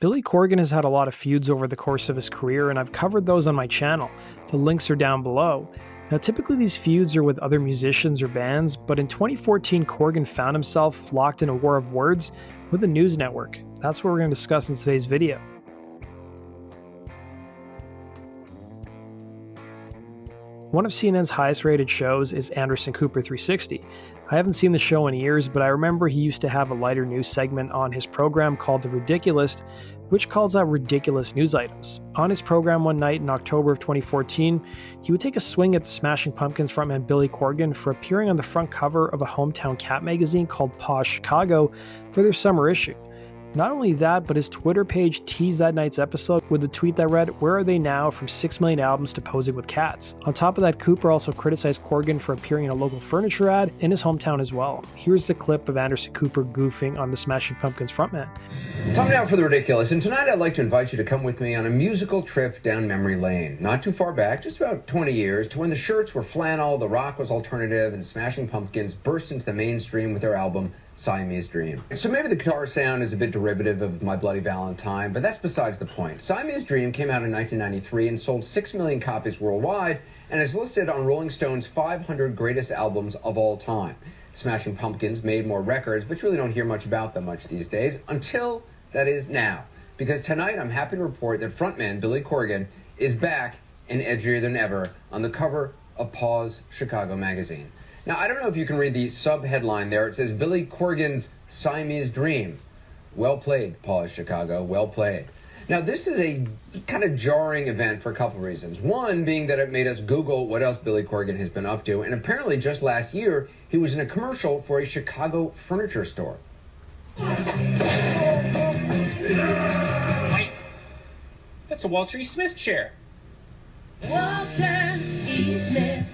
Billy Corgan has had a lot of feuds over the course of his career, and I've covered those on my channel. The links are down below. Now, typically these feuds are with other musicians or bands, but in 2014 Corgan found himself locked in a war of words with a news network. That's what we're going to discuss in today's video. One of CNN's highest rated shows is Anderson Cooper 360. I haven't seen the show in years, but I remember he used to have a lighter news segment on his program called the RidicuList, which calls out ridiculous news items. On his program one night in October of 2014, he would take a swing at the Smashing Pumpkins frontman Billy Corgan for appearing on the front cover of a hometown cat magazine called Paws Chicago for their summer issue. Not only that, but his Twitter page teased that night's episode with a tweet that read, "Where are they now from 6 million albums to posing with cats?" On top of that, Cooper also criticized Corgan for appearing in a local furniture ad in his hometown as well. Here's the clip of Anderson Cooper goofing on the Smashing Pumpkins frontman. Time now for the Ridiculous, and tonight I'd like to invite you to come with me on a musical trip down memory lane. Not too far back, just about 20 years, to when the shirts were flannel, the rock was alternative, and Smashing Pumpkins burst into the mainstream with their album Siamese Dream. So maybe the guitar sound is a bit derivative of My Bloody Valentine, but that's besides the point. Siamese Dream came out in 1993 and sold 6 million copies worldwide and is listed on Rolling Stone's 500 greatest albums of all time. Smashing Pumpkins made more records, but you really don't hear much about them much these days, until that is now. Because tonight I'm happy to report that frontman Billy Corgan is back and edgier than ever on the cover of Paws Chicago magazine. Now, I don't know if you can read the sub-headline there. It says, Billy Corgan's Siamese Dream. Well played, Paws Chicago, well played. Now, this is a kind of jarring event for a couple of reasons. One being that it made us Google what else Billy Corgan has been up to, and apparently just last year, he was in a commercial for a Chicago furniture store. Wait, that's a Walter E. Smith chair. Walter E. Smith.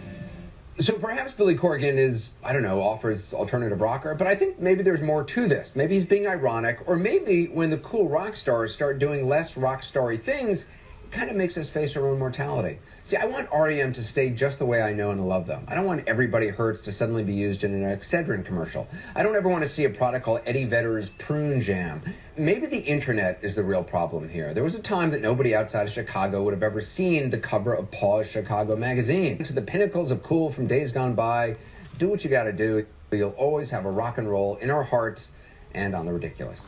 So perhaps Billy Corgan is, I don't know, offers alternative rocker, but I think maybe there's more to this. Maybe he's being ironic, or maybe when the cool rock stars start doing less rock-starry things, it kind of makes us face our own mortality. See, I want REM to stay just the way I know and love them. I don't want Everybody Hurts to suddenly be used in an excedrin commercial. I don't ever want to see a product called Eddie Vedder's Prune Jam. Maybe the internet is the real problem here. There was a time that nobody outside of Chicago would have ever seen the cover of Paws Chicago magazine. To the pinnacles of cool from days gone by, do what you gotta do. You'll always have a rock and roll in our hearts and on the ridiculous.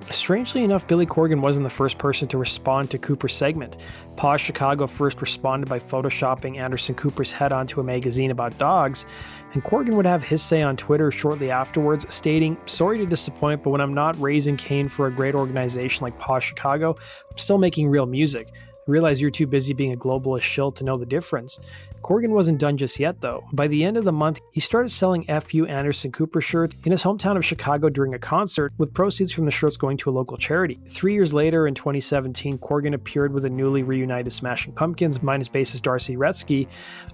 Strangely enough, Billy Corgan wasn't the first person to respond to Cooper's segment. Paws Chicago first responded by photoshopping Anderson Cooper's head onto a magazine about dogs, and Corgan would have his say on Twitter shortly afterwards, stating, "Sorry to disappoint, but when I'm not raising Cain for a great organization like Paws Chicago, I'm still making real music. I realize you're too busy being a globalist shill to know the difference." Corgan wasn't done just yet, though. By the end of the month, he started selling FU Anderson Cooper shirts in his hometown of Chicago during a concert, with proceeds from the shirts going to a local charity. 3 years later, in 2017, Corgan appeared with a newly reunited Smashing Pumpkins minus bassist Darcy Retzky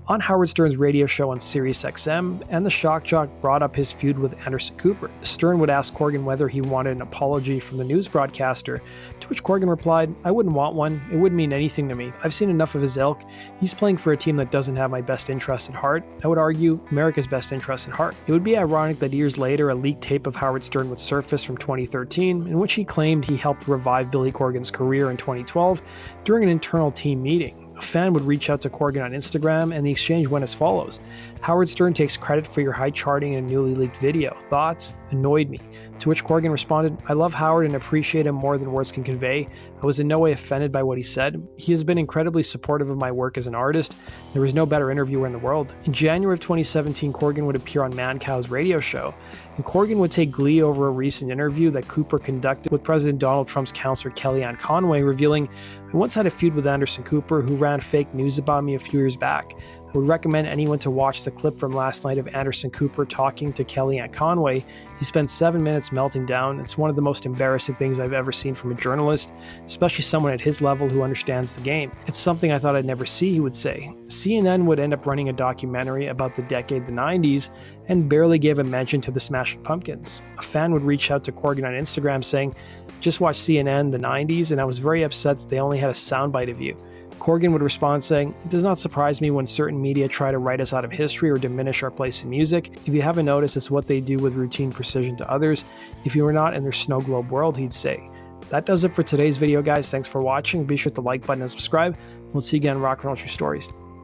on Howard Stern's radio show on Sirius XM, and the shock jock brought up his feud with Anderson Cooper. Stern would ask Corgan whether he wanted an apology from the news broadcaster, to which Corgan replied, "I wouldn't want one. It wouldn't mean anything to me. I've seen enough of his ilk. He's playing for a team that doesn't have my best interest at heart. I would argue America's best interest at heart." It would be ironic that years later a leaked tape of Howard Stern would surface from 2013 in which he claimed he helped revive Billy Corgan's career in 2012 during an internal team meeting. A fan would reach out to Corgan on Instagram, and the exchange went as follows. "Howard Stern takes credit for your high charting in a newly leaked video. Thoughts? Annoyed me." To which Corgan responded, "I love Howard and appreciate him more than words can convey. I was in no way offended by what he said. He has been incredibly supportive of my work as an artist. There was no better interviewer in the world." In January of 2017, Corgan would appear on Mancow's radio show, and Corgan would take glee over a recent interview that Cooper conducted with President Donald Trump's counselor Kellyanne Conway, revealing, "I once had a feud with Anderson Cooper, who ran fake news about me a few years back. I would recommend anyone to watch the clip from last night of Anderson Cooper talking to Kellyanne Conway. He spent 7 minutes melting down. It's one of the most embarrassing things I've ever seen from a journalist, especially someone at his level who understands the game. It's something I thought I'd never see," he would say. CNN would end up running a documentary about the decade, the 90s, and barely gave a mention to the Smashing Pumpkins. A fan would reach out to Corgan on Instagram saying, "Just watched CNN, the 90s, and I was very upset that they only had a soundbite of you." Corgan would respond saying, "It does not surprise me when certain media try to write us out of history or diminish our place in music. If you haven't noticed, it's what they do with routine precision to others. If you were not in their snow globe world," he'd say. That does it for today's video, guys. Thanks for watching. Be sure to like button and subscribe. We'll see you again in Rock and Roll True Stories.